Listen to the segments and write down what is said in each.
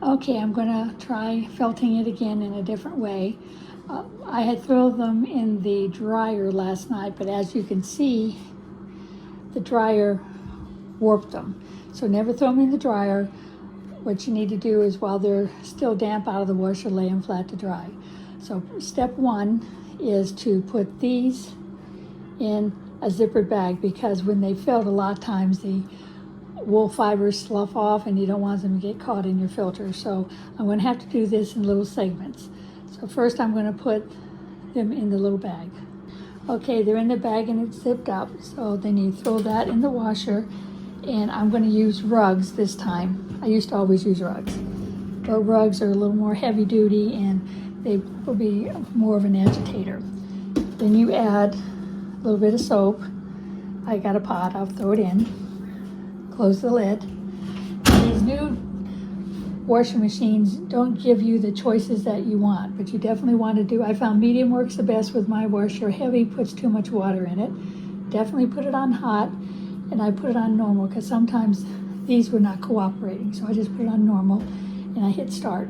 Okay, I'm gonna try felting it again in a different way. I had thrown them in the dryer last night, but as you can see, the dryer warped them. So never throw them in the dryer. What you need to do is while they're still damp out of the washer, lay them flat to dry. So step one is to put these in a zippered bag, because when they felt, a lot of times the wool fibers slough off and you don't want them to get caught in your filter. So I'm going to have to do this in little segments. So first I'm going to put them in the little bag. Okay, they're in the bag and it's zipped up. So then you throw that in the washer, and I'm going to use rugs this time. I used to always use rugs, but rugs are a little more heavy duty and they will be more of an agitator. Then you add a little bit of soap. I got a pot, I'll throw it in. Close the lid. These new washing machines don't give you the choices that you want, but you definitely want to do. I found medium works the best with my washer. Heavy puts too much water in it. Definitely put it on hot, and I put it on normal because sometimes these were not cooperating. So I just put it on normal and I hit start.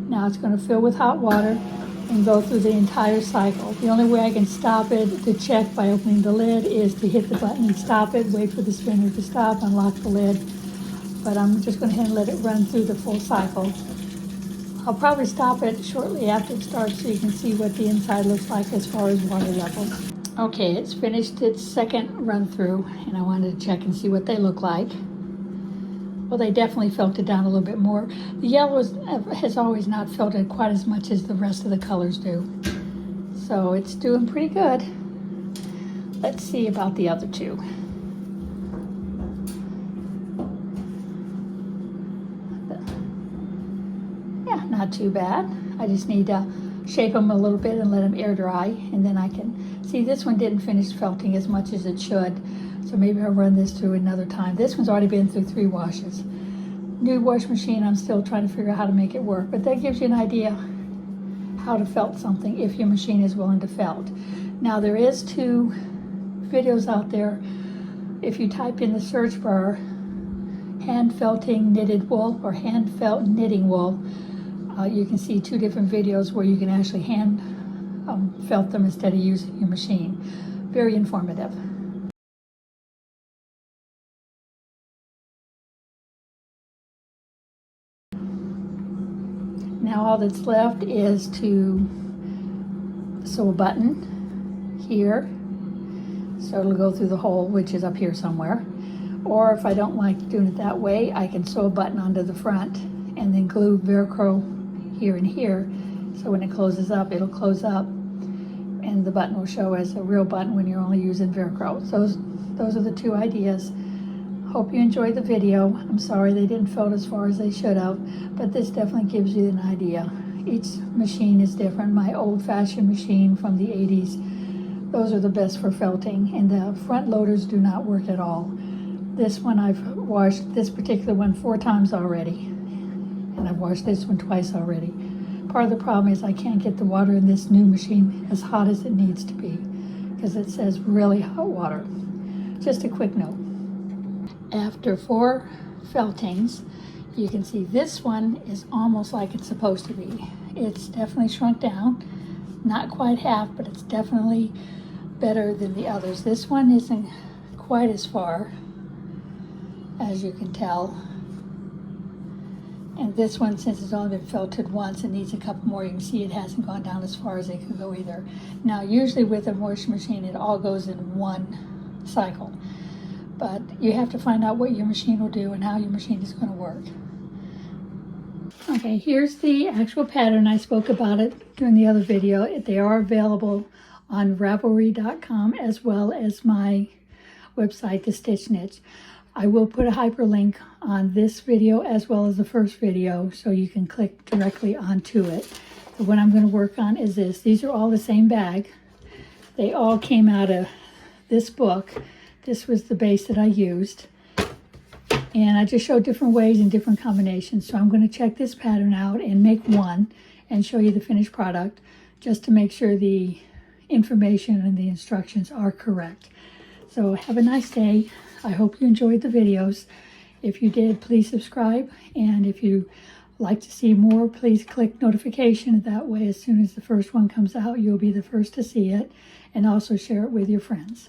Now it's going to fill with hot water and go through the entire cycle. The only way I can stop it to check by opening the lid is to hit the button and stop it, wait for the spinner to stop, unlock the lid. But I'm just going to let it run through the full cycle. I'll probably stop it shortly after it starts so you can see what the inside looks like as far as water levels. Okay, it's finished its second run through, and I wanted to check and see what they look like. Well, they definitely felted down a little bit more. The yellow has always not felted quite as much as the rest of the colors do. So it's doing pretty good. Let's see about the other two. Yeah, not too bad. I just need to shape them a little bit and let them air dry, and then I can see this one didn't finish felting as much as it should. So maybe I'll run this through another time. This one's already been through 3 washes. New wash machine, I'm still trying to figure out how to make it work, but that gives you an idea how to felt something if your machine is willing to felt. Now there is 2 videos out there. If you type in the search bar, hand felting knitted wool or hand felt knitting wool, you can see 2 different videos where you can actually hand felt them instead of using your machine. Very informative. Now all that's left is to sew a button here. So it'll go through the hole, which is up here somewhere. Or if I don't like doing it that way, I can sew a button onto the front and then glue Velcro here and here. So when it closes up, it'll close up and the button will show as a real button when you're only using Velcro. So those are the 2 ideas. Hope you enjoyed the video. I'm sorry they didn't felt as far as they should have, but this definitely gives you an idea. Each machine is different. My old-fashioned machine from the 80s, those are the best for felting, and the front loaders do not work at all. This one, I've washed this particular one 4 times already, and I've washed this one twice already. Part of the problem is I can't get the water in this new machine as hot as it needs to be because it says really hot water. Just a quick note. After 4 feltings, you can see this one is almost like it's supposed to be. It's definitely shrunk down, not quite half, but it's definitely better than the others. This one isn't quite as far, as you can tell. And this one, since it's only been felted once, it needs a couple more. You can see it hasn't gone down as far as it can go either. Now, usually with a washing machine, it all goes in one cycle. But you have to find out what your machine will do and how your machine is going to work. Okay, here's the actual pattern. I spoke about it during the other video. They are available on Ravelry.com as well as my website, The Stitch Niche. I will put a hyperlink on this video as well as the first video so you can click directly onto it. But what I'm going to work on is this. These are all the same bag. They all came out of this book. This was the base that I used. And I just showed different ways and different combinations. So I'm going to check this pattern out and make one and show you the finished product just to make sure the information and the instructions are correct. So have a nice day. I hope you enjoyed the videos. If you did, please subscribe. And if you like to see more, please click notification. That way, as soon as the first one comes out, you'll be the first to see it. And also share it with your friends.